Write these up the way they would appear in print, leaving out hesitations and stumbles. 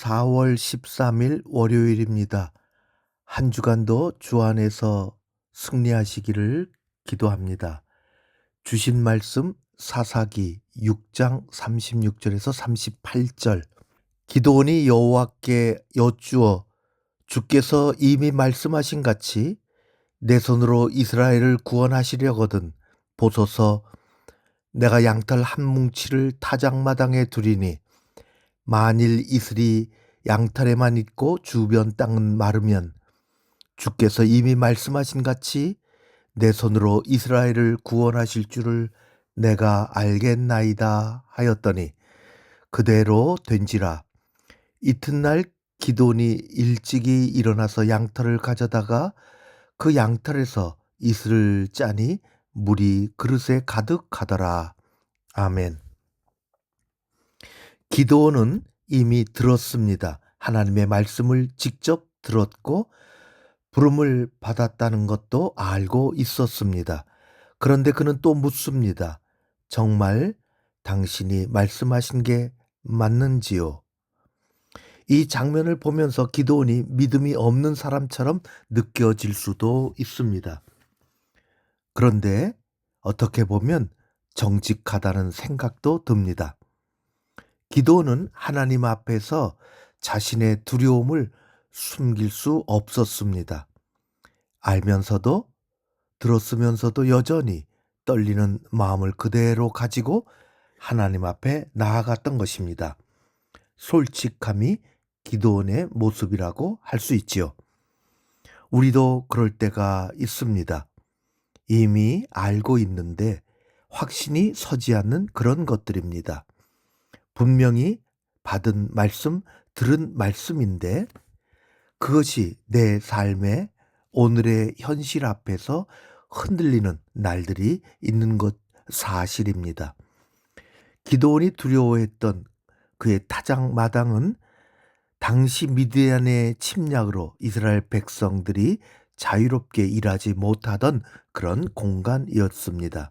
4월 13일 월요일입니다. 한 주간도 주 안에서 승리하시기를 기도합니다. 주신 말씀 사사기 6장 36절에서 38절. 기드온이 여호와께 여쭈어 주께서 이미 말씀하신 같이 내 손으로 이스라엘을 구원하시려거든 보소서. 내가 양털 한 뭉치를 타작마당에 두리니 만일 이슬이 양털에만 있고 주변 땅은 마르면 주께서 이미 말씀하신 같이 내 손으로 이스라엘을 구원하실 줄을 내가 알겠나이다 하였더니 그대로 된지라. 이튿날 기드온이 일찍이 일어나서 양털을 가져다가 그 양털에서 이슬을 짜니 물이 그릇에 가득하더라. 아멘. 기드온은 이미 들었습니다. 하나님의 말씀을 직접 들었고 부름을 받았다는 것도 알고 있었습니다. 그런데 그는 또 묻습니다. 정말 당신이 말씀하신 게 맞는지요? 이 장면을 보면서 기드온이 믿음이 없는 사람처럼 느껴질 수도 있습니다. 그런데 어떻게 보면 정직하다는 생각도 듭니다. 기드온은 하나님 앞에서 자신의 두려움을 숨길 수 없었습니다. 알면서도 들었으면서도 여전히 떨리는 마음을 그대로 가지고 하나님 앞에 나아갔던 것입니다. 솔직함이 기드온의 모습이라고 할 수 있지요. 우리도 그럴 때가 있습니다. 이미 알고 있는데 확신이 서지 않는 그런 것들입니다. 분명히 받은 말씀, 들은 말씀인데 그것이 내 삶의 오늘의 현실 앞에서 흔들리는 날들이 있는 것 사실입니다. 기드온이 두려워했던 그의 타작마당은 당시 미디안의 침략으로 이스라엘 백성들이 자유롭게 일하지 못하던 그런 공간이었습니다.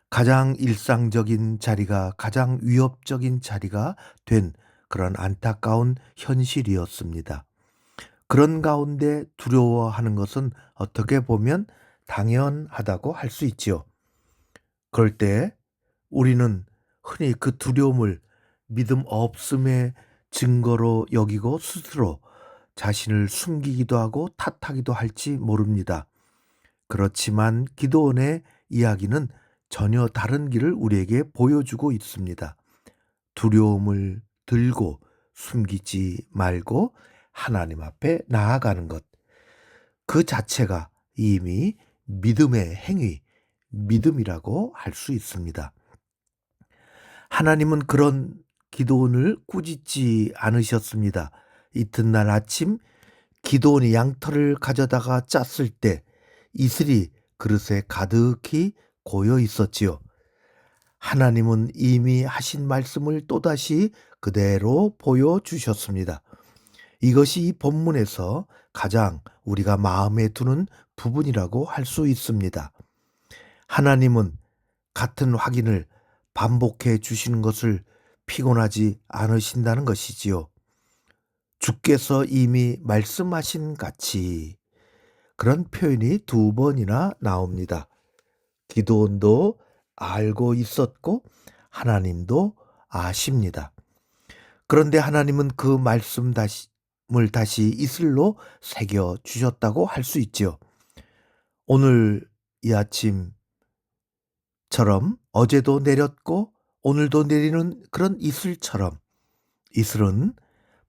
가장 일상적인 자리가 가장 위협적인 자리가 된 그런 안타까운 현실이었습니다. 그런 가운데 두려워하는 것은 어떻게 보면 당연하다고 할 수 있지요. 그럴 때 우리는 흔히 그 두려움을 믿음 없음의 증거로 여기고 스스로 자신을 숨기기도 하고 탓하기도 할지 모릅니다. 그렇지만 기드온의 이야기는 전혀 다른 길을 우리에게 보여주고 있습니다. 두려움을 들고 숨기지 말고 하나님 앞에 나아가는 것. 그 자체가 이미 믿음의 행위, 믿음이라고 할 수 있습니다. 하나님은 그런 기드온을 꾸짖지 않으셨습니다. 이튿날 아침 기드온이 양털을 가져다가 짰을 때 이슬이 그릇에 가득히 고여 있었지요. 하나님은 이미 하신 말씀을 또다시 그대로 보여주셨습니다. 이것이 이 본문에서 가장 우리가 마음에 두는 부분이라고 할 수 있습니다. 하나님은 같은 확인을 반복해 주시는 것을 피곤하지 않으신다는 것이지요. 주께서 이미 말씀하신 같이 그런 표현이 두 번이나 나옵니다. 기드온도 알고 있었고 하나님도 아십니다. 그런데 하나님은 그 말씀을 다시 이슬로 새겨 주셨다고 할 수 있지요. 오늘 이 아침처럼 어제도 내렸고 오늘도 내리는 그런 이슬처럼 이슬은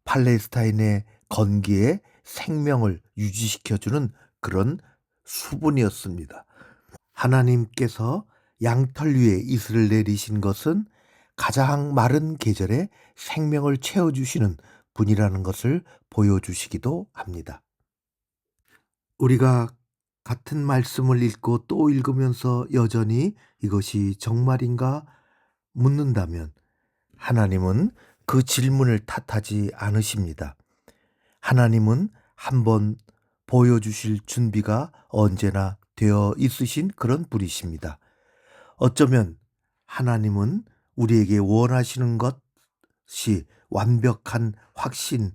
팔레스타인의 건기에 생명을 유지시켜주는 그런 수분이었습니다. 하나님께서 양털 위에 이슬을 내리신 것은 가장 마른 계절에 생명을 채워주시는 분이라는 것을 보여주시기도 합니다. 우리가 같은 말씀을 읽고 또 읽으면서 여전히 이것이 정말인가 묻는다면 하나님은 그 질문을 탓하지 않으십니다. 하나님은 한번 보여주실 준비가 언제나 되어 있으신 그런 분이십니다. 어쩌면 하나님은 우리에게 원하시는 것 완벽한 확신이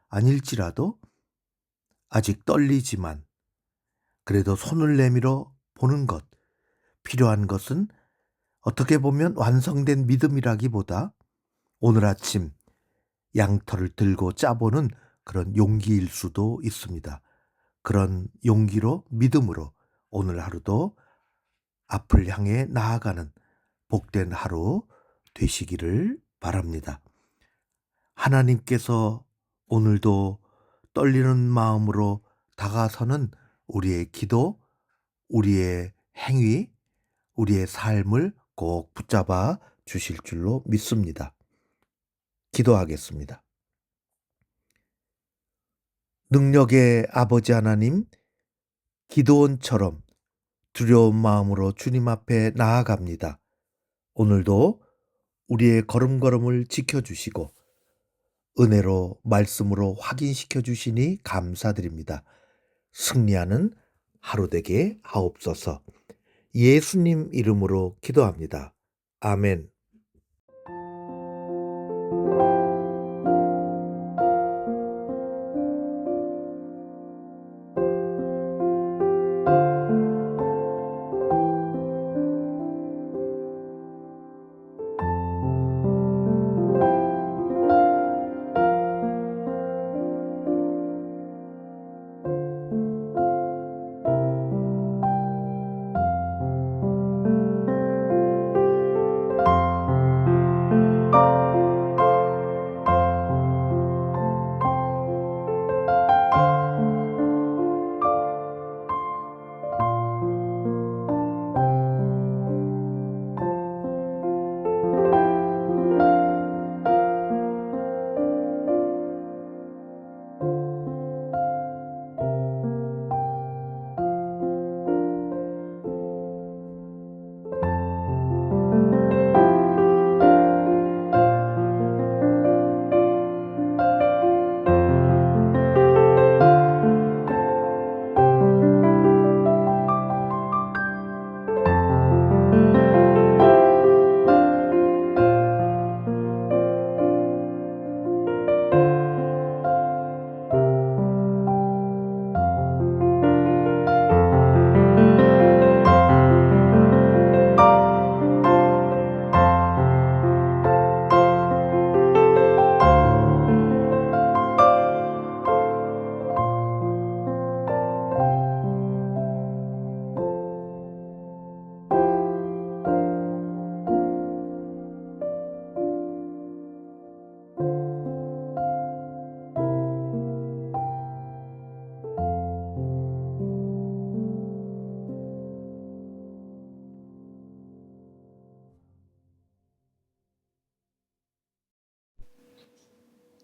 아닐지라도 아직 떨리지만 그래도 손을 내밀어 보는 것, 필요한 것은 어떻게 보면 완성된 믿음이라기보다 오늘 아침 양털을 들고 짜보는 그런 용기일 수도 있습니다. 그런 용기로 믿음으로 오늘 하루도 앞을 향해 나아가는 복된 하루 되시기를 바랍니다. 하나님께서 오늘도 떨리는 마음으로 다가서는 우리의 기도, 우리의 행위, 우리의 삶을 꼭 붙잡아 주실 줄로 믿습니다. 기도하겠습니다. 능력의 아버지 하나님, 기도원처럼 두려운 마음으로 주님 앞에 나아갑니다. 오늘도 우리의 걸음걸음을 지켜주시고 은혜로 말씀으로 확인시켜 주시니 감사드립니다. 승리하는 하루 되게 하옵소서. 예수님 이름으로 기도합니다. 아멘.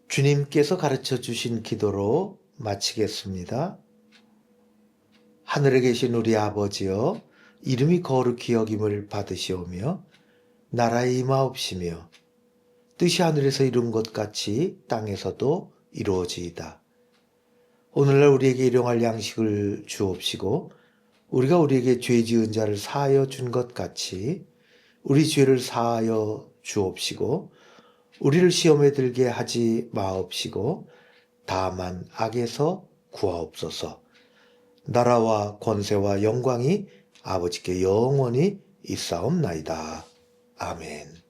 주님께서 가르쳐 주신 기도로 마치겠습니다. 하늘에 계신 우리 아버지여, 이름이 거룩히 여김을 받으시오며 나라의 임하옵시며 뜻이 하늘에서 이룬 것 같이 땅에서도 이루어지이다. 오늘날 우리에게 일용할 양식을 주옵시고 우리가 우리에게 죄 지은 자를 사하여 준 것 같이 우리 죄를 사하여 주옵시고 우리를 시험에 들게 하지 마옵시고 다만 악에서 구하옵소서. 나라와 권세와 영광이 아버지께 영원히 있사옵나이다. 아멘.